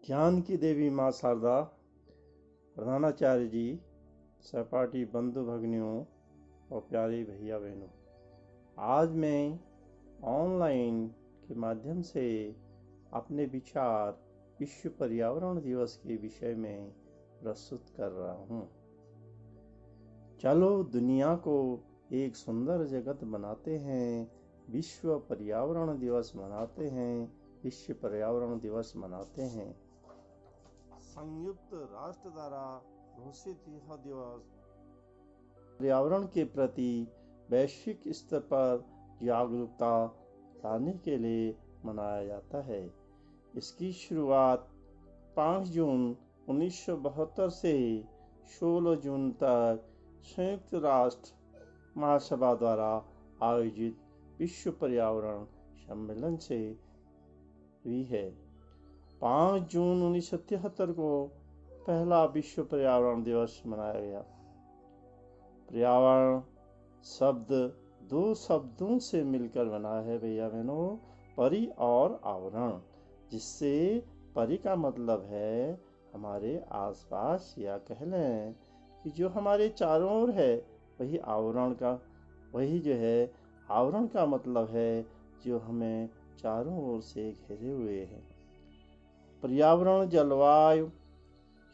ज्ञान की देवी माँ शारदा, प्रधानाचार्य जी, सहपाठी बंधु भगिनियों और प्यारे भैया बहनों, आज मैं ऑनलाइन के माध्यम से अपने विचार विश्व पर्यावरण दिवस के विषय में प्रस्तुत कर रहा हूँ। चलो दुनिया को एक सुंदर जगत बनाते हैं, विश्व पर्यावरण दिवस मनाते हैं, विश्व पर्यावरण दिवस मनाते हैं। संयुक्त राष्ट्र द्वारा घोषित यह दिवस पर्यावरण के प्रति वैश्विक स्तर पर जागरूकता लाने के लिए मनाया जाता है। इसकी शुरुआत 5 जून 1972 से 16 जून तक संयुक्त राष्ट्र महासभा द्वारा आयोजित विश्व पर्यावरण सम्मेलन से हुई है। 5 जून 1973 को पहला विश्व पर्यावरण दिवस मनाया गया। पर्यावरण शब्द 2 शब्दों से मिलकर बना है भैया बहनों, परि और आवरण, जिससे परि का मतलब है हमारे आसपास, या कह लें कि जो हमारे चारों ओर है, वही आवरण का मतलब है जो हमें चारों ओर से घेरे हुए है। पर्यावरण जलवायु,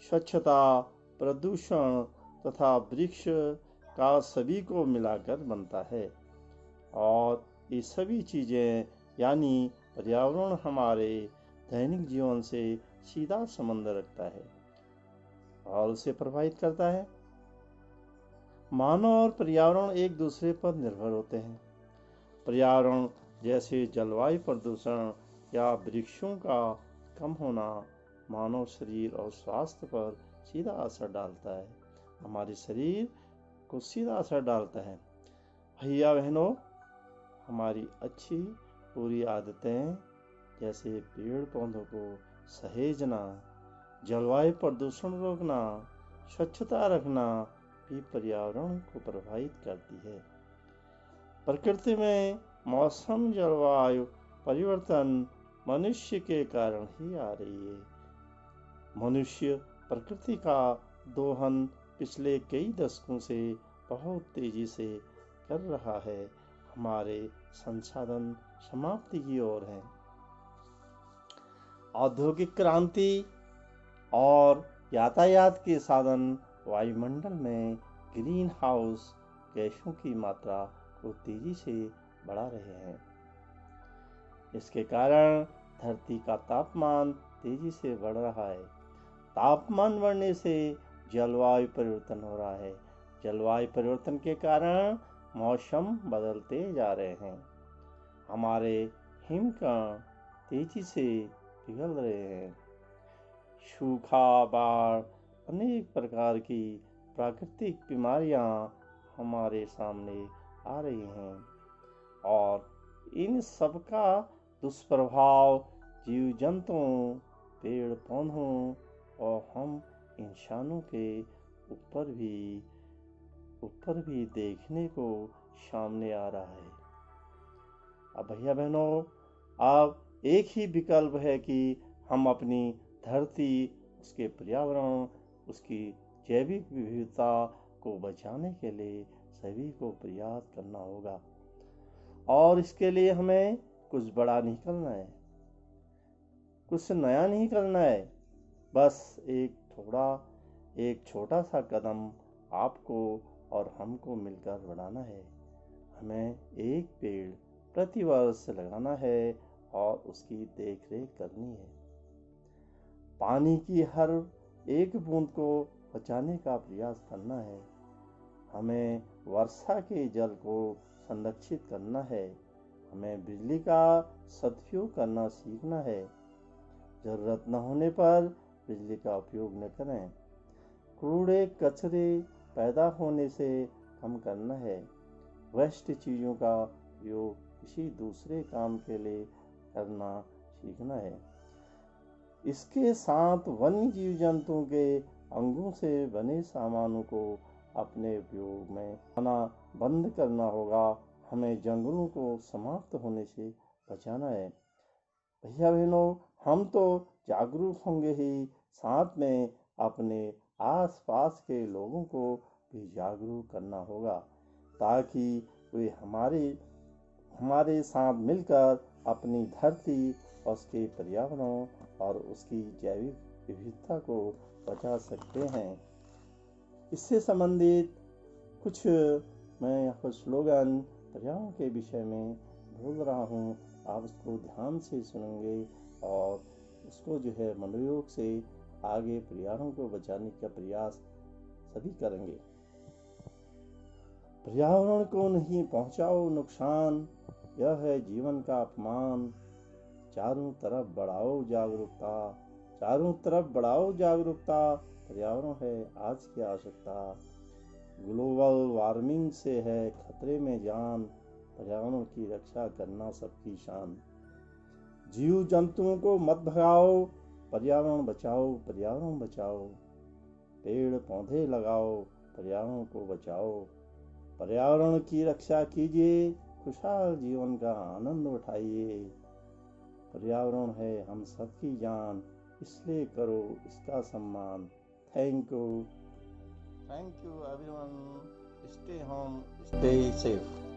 स्वच्छता, प्रदूषण तथा वृक्ष का सभी को मिलाकर बनता है, और ये सभी चीज़ें यानी पर्यावरण हमारे दैनिक जीवन से सीधा संबंध रखता है और उसे प्रभावित करता है। मानव और पर्यावरण एक दूसरे पर निर्भर होते हैं। पर्यावरण जैसे जलवायु प्रदूषण या वृक्षों का कम होना मानव शरीर और स्वास्थ्य पर सीधा असर डालता है, हमारे शरीर को सीधा असर डालता है। भैया बहनों, हमारी अच्छी बुरी आदतें जैसे पेड़ पौधों को सहेजना, जलवायु प्रदूषण रोकना, स्वच्छता रखना भी पर्यावरण को प्रभावित करती है। प्रकृति में मौसम जलवायु परिवर्तन मनुष्य के कारण ही आ रही है। मनुष्य प्रकृति का दोहन पिछले कई दशकों से बहुत तेजी से कर रहा है। हमारे संसाधन समाप्ति की ओर हैं। औद्योगिक क्रांति और यातायात के साधन वायुमंडल में ग्रीन हाउस गैसों की मात्रा को तेजी से बढ़ा रहे हैं। इसके कारण धरती का तापमान तेजी से बढ़ रहा है। तापमान बढ़ने से जलवायु परिवर्तन हो रहा है। जलवायु परिवर्तन के कारण मौसम बदलते जा रहे हैं। हमारे हिमकण तेजी से पिघल रहे हैं। सूखा, बाढ़, अनेक प्रकार की प्राकृतिक बीमारियां हमारे सामने आ रही हैं, और इन सब का दुष्प्रभाव जीव जंतुओं, पेड़ पौधों और हम इंसानों के ऊपर भी देखने को सामने आ रहा है। अब भैया बहनों, अब एक ही विकल्प है कि हम अपनी धरती, उसके पर्यावरण, उसकी जैविक विविधता को बचाने के लिए सभी को प्रयास करना होगा, और इसके लिए हमें कुछ बड़ा नहीं करना है, कुछ नया नहीं करना है। बस एक छोटा सा कदम आपको और हमको मिलकर बढ़ाना है। हमें एक पेड़ प्रति वर्ष लगाना है और उसकी देख रेख करनी है। पानी की हर एक बूंद को बचाने का प्रयास करना है। हमें वर्षा के जल को संरक्षित करना है। हमें बिजली का सदुपयोग करना सीखना है। जरूरत न होने पर बिजली का उपयोग न करें। कूड़े कचरे पैदा होने से कम करना है। वेस्ट चीज़ों का उपयोग किसी दूसरे काम के लिए करना सीखना है। इसके साथ वन्य जीव जंतुओं के अंगों से बने सामानों को अपने उपयोग में लाना बंद करना होगा। हमें जंगलों को समाप्त होने से बचाना है। भैया बहनों, हम तो जागरूक होंगे ही साथ में अपने आसपास के लोगों को भी जागरूक करना होगा, ताकि वे हमारे साथ मिलकर अपनी धरती, उसके पर्यावरण और उसकी जैविक विविधता को बचा सकते हैं। इससे संबंधित कुछ मैं यहाँ पर स्लोगन पर्यावरण के विषय में बोल रहा हूँ, आप उसको ध्यान से सुनेंगे और उसको जो है मनोयोग से आगे पर्यावरण को बचाने का प्रयास सभी करेंगे। पर्यावरण को नहीं पहुंचाओ नुकसान, यह है जीवन का अपमान। चारों तरफ बढ़ाओ जागरूकता, चारों तरफ बढ़ाओ जागरूकता, पर्यावरण है आज की आवश्यकता। ग्लोबल वार्मिंग से है खतरे में जान, पर्यावरण की रक्षा करना सबकी शान। जीव जंतुओं को मत भगाओ, पर्यावरण बचाओ, पर्यावरण बचाओ। पेड़ पौधे लगाओ, पर्यावरण को बचाओ। पर्यावरण की रक्षा कीजिए, खुशहाल जीवन का आनंद उठाइए। पर्यावरण है हम सबकी जान, इसलिए करो इसका सम्मान। Thank you everyone. Stay home, stay safe.